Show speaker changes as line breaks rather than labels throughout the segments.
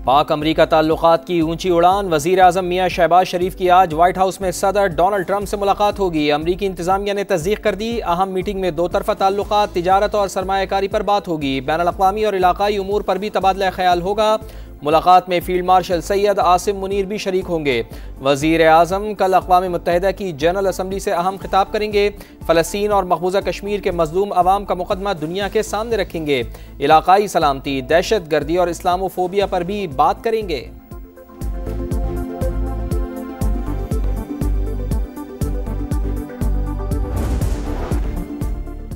पाक अमरीका ताल्लुकात की ऊंची उड़ान। वज़ीर आज़म मियाँ शहबाज शरीफ की आज व्हाइट हाउस में सदर डोनाल्ड ट्रंप से मुलाकात होगी। अमरीकी इंतजामिया ने तस्दीक कर दी। अहम मीटिंग में दो तरफा ताल्लुकात, तिजारत और सरमायाकारी पर बात होगी। बैनुल-अक़वामी और इलाकाई उमूर पर भी तबादला ख्याल होगा। मुलाकात में फील्ड मार्शल सैयद आसिम मुनीर भी शरीक होंगे। वज़ीर आज़म कल अक़वाम मुत्तहिदा की जनरल असम्बली से अहम खिताब करेंगे। फ़लस्तीन और मकबूजा कश्मीर के मज़लूम अवाम का मुक़दमा दुनिया के सामने रखेंगे। इलाकाई सलामती, दहशत गर्दी और इस्लामोफोबिया पर भी बात करेंगे।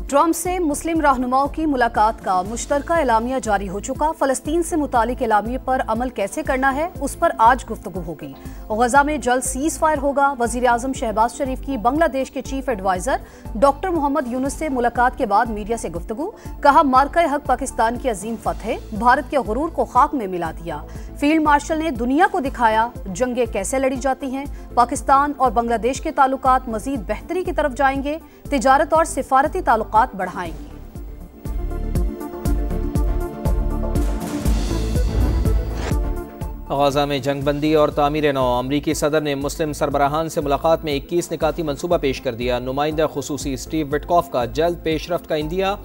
ट्रंप से मुस्लिम रहनुमाओं की मुलाकात का मुश्तरका एलामिया जारी हो चुका। फलस्तीन से मुतालिक एलामिये पर अमल कैसे करना है, उस पर आज गुफ्तगू होगी। गजा में जल्द सीज फायर होगा। वजीर आजम शहबाज शरीफ की बांग्लादेश के chief adviser doctor Muhammad Yunus से मुलाकात के बाद मीडिया से गुफ्तगू। कहा, मार्का हक पाकिस्तान की अजीम फतह, भारत के गुरूर को खाक में मिला दिया। फील्ड मार्शल ने दुनिया को दिखाया जंगें कैसे लड़ी जाती हैं। पाकिस्तान और बांग्लादेश के ताल्लुकात मजीद बेहतरी की तरफ जाएंगे। तिजारत और सिफारती ताल्लुकात बढ़ाएंगे।
गजा में जंगबंदी और तामीर नौ। अमरीकी सदर ने मुस्लिम सरबराहान से मुलाकात में 21 निकाती मनसूबा पेश कर दिया। नुमाइंदा खुसूसी स्टीव विटकॉफ का जल्द पेशरफ्त का इंदिया।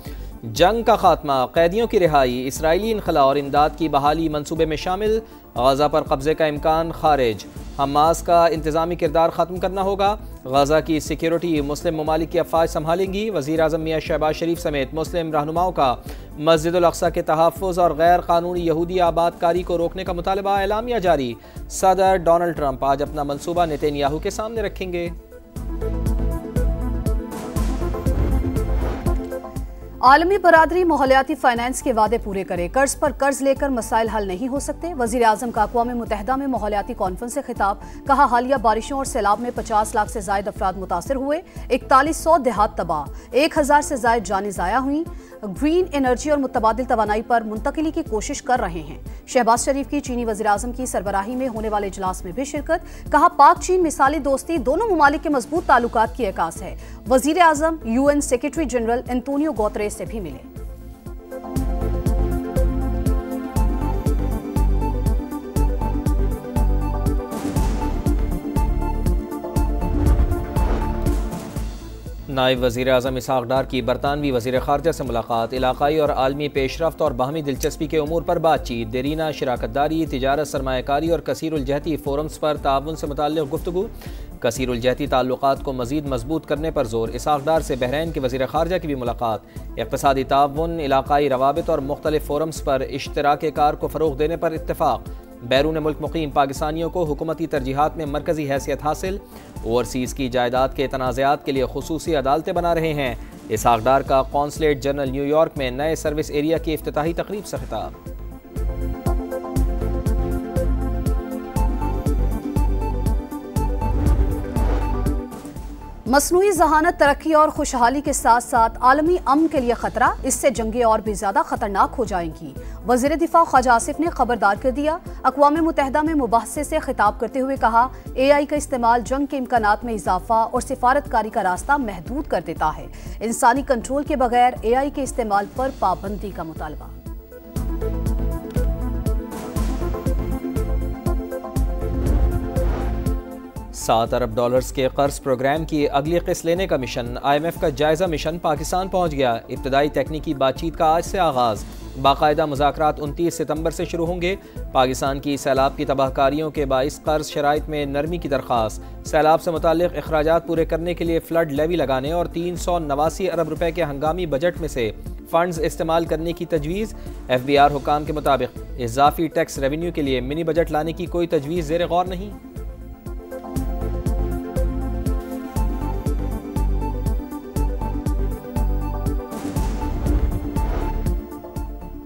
जंग का खात्मा, कैदियों की रिहाई, इसराइली इनखला और इमदाद की बहाली मंसूबे में शामिल। गजा पर कब्जे का इम्कान खारिज। हमास का इंतजामी किरदार ख़त्म करना होगा। गजा की सिक्योरिटी मुस्लिम ममालिक की अफवाज संभालेंगी। वज़ीर आज़म मियाँ शहबाज शरीफ समेत मुस्लिम रहनुमाओं का मस्जिदुल अक़सा के तहफ़्फ़ुज़ और गैर कानूनी यहूदी आबादकारी को रोकने का मुतालबा। एलामिया जारी। सदर डोनाल्ड ट्रंप आज अपना मनसूबा नेतन्याहू के सामने रखेंगे।
आलमी बरादरी माहौलियाती फाइनेंस के वादे पूरे करे। कर्ज पर कर्ज लेकर मसाइल हल नहीं हो सकते। वज़ीर आज़म का अक़वाम मुत्तहिदा में माहौलियाती कॉन्फ्रेंस से खिताब। कहा, हालिया बारिशों और सैलाब में 50 लाख से ज़ायद अफराद मुतासर हुए। 4100 देहात तबाह, 1000 से ज़ायद जानें ज़ाया हुई। ग्रीन एनर्जी और मुतबादिल तवानाई पर मुंतकिली की कोशिश कर रहे हैं। शहबाज शरीफ की चीनी वज़ीर आज़म की सरबराही में होने वाले इजलास में भी शिरकत। कहा, पाक चीन मिसाली दोस्ती दोनों ममालिक के मजबूत ताल्लुकात की अक्कास है। वज़ीर आज़म UN secretary general Antonio Guterres से भी मिले।
नायब वज़ीर आज़म इसहाक़ डार की बरतानवी वज़ीर ख़ारजा से मुलाकात। इलाकाई और आलमी पेशरफ्त और बाहमी दिलचस्पी के उमूर पर बातचीत। देरीना शराकतदारी, तिजारत, सरमायाकारी और कसीरुल-जहती फोरम्स पर ताउन से मुताल्लिक़ गुफ्तगू। कसीरुल-जहती ताल्लुकात को मज़ीद मजबूत करने पर जोर। इसहाक़ डार से बहरैन के वज़ीर ख़ारजा की भी मुलाकात। इक़्तिसादी ताउन, इलाकाई रवाबित और मुख्तलिफ फोरम्स पर इश्तराक कार को फ़रोग़ देने पर इत्तेफ़ाक़। बैरून मुल्क मुक़ीम पाकिस्तानियों को हुकूमती तरजीहात में मरकज़ी हैसियत हासिल। ओवरसीज़ की जायदाद के तनाज़ात के लिए खुसूसी अदालतें बना रहे हैं। इसहाक़ डार का कॉन्सुलेट जनरल न्यूयॉर्क में नए सर्विस एरिया की इफ्तिताही तकरीब से खिताब।
मसनूई ज़हानत तरक्की और खुशहाली के साथ साथ आलमी अमन के लिए खतरा। इससे जंगें और भी ज्यादा खतरनाक हो जाएंगी। वज़ीर दिफा ख्वाजा आसिफ ने खबरदार कर दिया। अक़वाम मुत्तहिदा में मुबाहसे से खिताब करते हुए कहा, AI का इस्तेमाल जंग के इम्कानात में इजाफा और सिफारतकारी का रास्ता महदूद कर देता है। इंसानी कंट्रोल के बगैर AI के इस्तेमाल पर पाबंदी का मुतालबा।
$7 अरब के कर्ज प्रोग्राम की अगली किस्त लेने का मिशन। IMF का जायजा मिशन पाकिस्तान पहुंच गया। इब्तदाई तकनीकी बातचीत का आज से आगाज। बाकायदा मुज़ाकरात 29 सितंबर से शुरू होंगे। पाकिस्तान की सैलाब की तबाहकारियों के बाइस कर्ज शराइत में नरमी की दरख्वास्त। सैलाब से मुताल्लिक़ अखराजात पूरे करने के लिए फ्लड लेवी लगाने और 389 अरब रुपए के हंगामी बजट में से फंड्स इस्तेमाल करने की तजवीज़। FBR हुकाम के मुताबिक इजाफी टैक्स रेवेन्यू के लिए मिनी बजट लाने की कोई तजवीज़ ज़ेर गौर नहीं।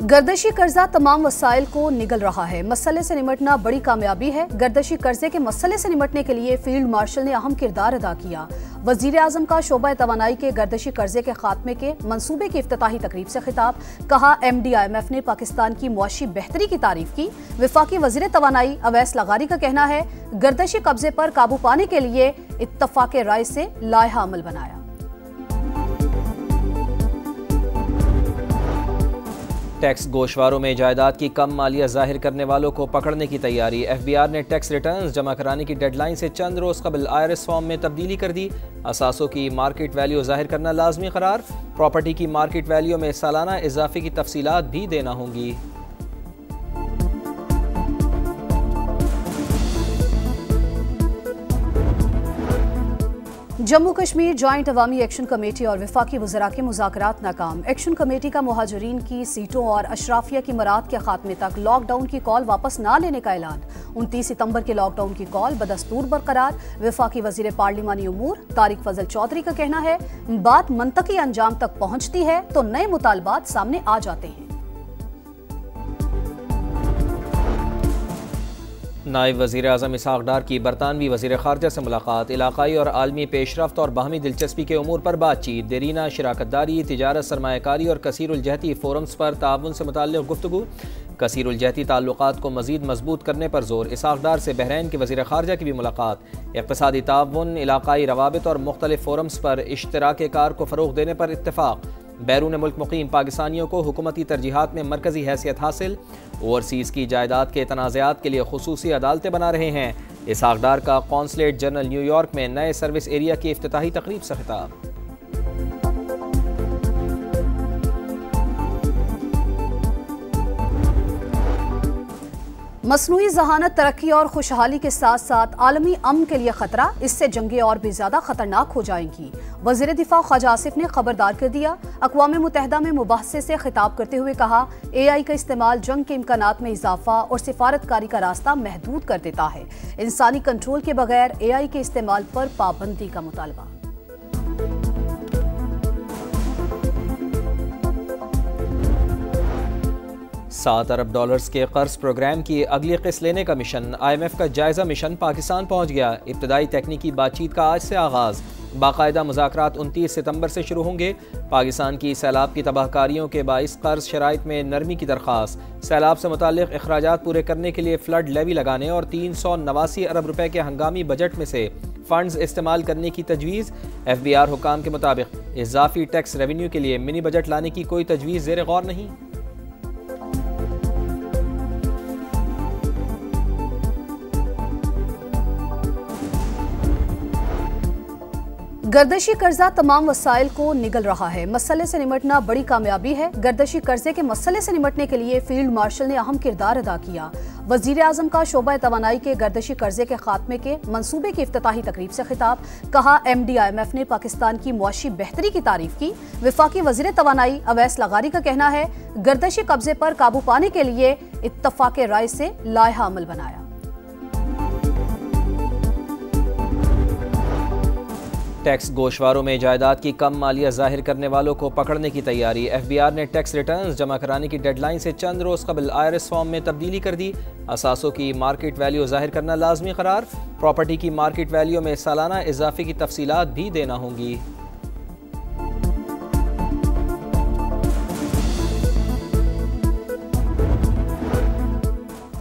गर्दशी कर्जा तमाम वसाइल को निगल रहा है। मसले से निमटना बड़ी कामयाबी है। गर्दशी कर्जे के मसले से निमटने के लिए फील्ड मार्शल ने अहम किरदार अदा किया। वजीर आजम का शोबा तवानाई के गर्दशी कर्जे के खात्मे के मंसूबे की इफ्तिताही तकरीब से खिताब। कहा, MD IMF ने पाकिस्तान की मुआशी बेहतरी की तारीफ की। वफाकी वजीर तवानाई अवैस लगारी का कहना है, गर्दशी कब्जे पर काबू पाने के लिए इत्तफाक राय से लायहा अमल बनाया।
टैक्स गोशवारों में जायदाद की कम मालिया जाहिर करने वालों को पकड़ने की तैयारी। FBI ने टैक्स रिटर्न्स जमा कराने की डेडलाइन से चंद रोज कबल IRS फॉर्म में तब्दीली कर दी। असासों की मार्केट वैल्यू जाहिर करना लाजमी करार। प्रॉपर्टी की मार्केट वैल्यू में सालाना इजाफे की तफसीलात भी देना होंगी।
जम्मू कश्मीर जॉइंट अवामी एक्शन कमेटी और वफाकी वज़रा के मुज़ाकरात नाकाम। एक्शन कमेटी का मुहाजिरीन की सीटों और अशराफिया की मराद के खात्मे तक लॉकडाउन की कॉल वापस ना लेने का ऐलान। 29 सितंबर के लॉकडाउन की कॉल बदस्तूर बरकरार। वफाकी वज़ीर पार्लिमानी उमूर तारिक फजल चौधरी का कहना है, बात मंतकी अंजाम तक पहुंचती है तो नए मुतालबात सामने आ जाते हैं।
नायब वज़ीर आज़म इसहाक़ डार की बरतानवी वज़ीर ख़ारजा से मुलाकात। इलाक़ाई और आलमी पेशरफ्त और बाहमी दिलचस्पी के उमूर पर बातचीत। देरीना शिराकतदारी, तिजारत, सरमायाकारी और कसीरुल-जहती फोरम्स पर ताउन से मुताल्लिक़ गुफ्तगू। कसीरुल-जहती ताल्लुक़ात को मज़ीद मजबूत करने पर जोर। इसहाक़ डार से बहरैन के वज़ीर ख़ारजा की भी मुलाकात। इक़्तिसादी ताउन, इलाक़ाई रवाबित और मुख्तलिफ फोरम्स पर इश्तराक कार को फ़रोग़ देने पर इत्तेफ़ाक़। बैरून मुल्क मुक़ीम पाकिस्तानियों को हुकूमती तरजीहात में मरकज़ी हैसियत हासिल। ओवरसीज़ की जायदाद के तनाज़ात के लिए खुसूसी अदालतें बना रहे हैं। इसहाक़ डार का कॉन्सुलेट जनरल न्यूयॉर्क में नए सर्विस एरिया की इफ्तिताही तकरीब से खिताब।
मसनूई जहानत तरक्की और खुशहाली के साथ साथ आलमी अमन के लिए खतरा, इससे जंगें और भी ज्यादा खतरनाक हो जाएंगी। वज़ीर दिफा ख्वाजा आसिफ ने खबरदार कर दिया। अक़वाम मुत्तहिदा में मुबाहसे से खिताब करते हुए कहा, AI का इस्तेमाल जंग के इम्कानात में इजाफा और सिफारतकारी का रास्ता महदूद कर देता है। इंसानी कंट्रोल के बगैर AI के इस्तेमाल पर पाबंदी का मुतालबा।
$7 अरब के कर्ज प्रोग्राम की अगली किस्त लेने का मिशन। IMF का जायजा मिशन पाकिस्तान पहुंच गया। इब्तदाई तकनीकी बातचीत का आज से आगाज। बाकायदा मुज़ाकरात 29 सितंबर से शुरू होंगे। पाकिस्तान की सैलाब की तबाहकारियों के बाइस कर्ज शराइत में नरमी की दरख्वास्त। सैलाब से मुताल्लिक़ अखराजात पूरे करने के लिए फ्लड लेवी लगाने और 389 अरब रुपए के हंगामी बजट में से फंड्स इस्तेमाल करने की तजवीज़। FBR हुकाम के मुताबिक इजाफी टैक्स रेवेन्यू के लिए मिनी बजट लाने की कोई तजवीज़ ज़ेर गौर नहीं।
गर्दशी कर्जा तमाम वसाइल को निगल रहा है। मसले से निमटना बड़ी कामयाबी है। गर्दशी कर्जे के मसले से निमटने के लिए फील्ड मार्शल ने अहम किरदार अदा किया। वजीर आजम का शोबा तवानाई के गर्दशी कर्जे के खात्मे के मंसूबे की इफ्तिताही तकरीब से खिताब। कहा, MD IMF ने पाकिस्तान की मुआशी बेहतरी की तारीफ की। वफाकी वजीर तवानाई अवैस लगारी का कहना है, गर्दशी कब्जे पर काबू पाने के लिए इत्तफाक राय से लायहा अमल बनाया।
टैक्स गोशवारों में जायदाद की कम मालिया जाहिर करने वालों को पकड़ने की तैयारी। FBI ने टैक्स रिटर्न्स जमा कराने की डेडलाइन से चंद रोज कबल IRS फॉर्म में तब्दीली कर दी। असासों की मार्केट वैल्यू जाहिर करना लाजमी करार। प्रॉपर्टी की मार्केट वैल्यू में सालाना इजाफे की तफसीलात भी देना होंगी।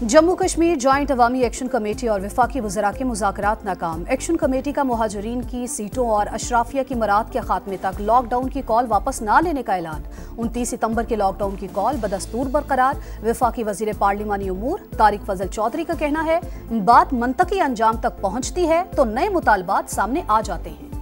जम्मू कश्मीर जॉइंट अवामी एक्शन कमेटी और वफाकी वज़रा के मुज़ाकरात नाकाम। एक्शन कमेटी का मुहाजिरीन की सीटों और अशराफिया की मराद के खात्मे तक लॉकडाउन की कॉल वापस ना लेने का ऐलान। 29 सितंबर के लॉकडाउन की कॉल बदस्तूर बरकरार। वफाकी वज़ीर पार्लिमानी उमूर तारिक फजल चौधरी का कहना है, बात मंतकी अंजाम तक पहुंचती है तो नए मुतालबात सामने आ जाते हैं।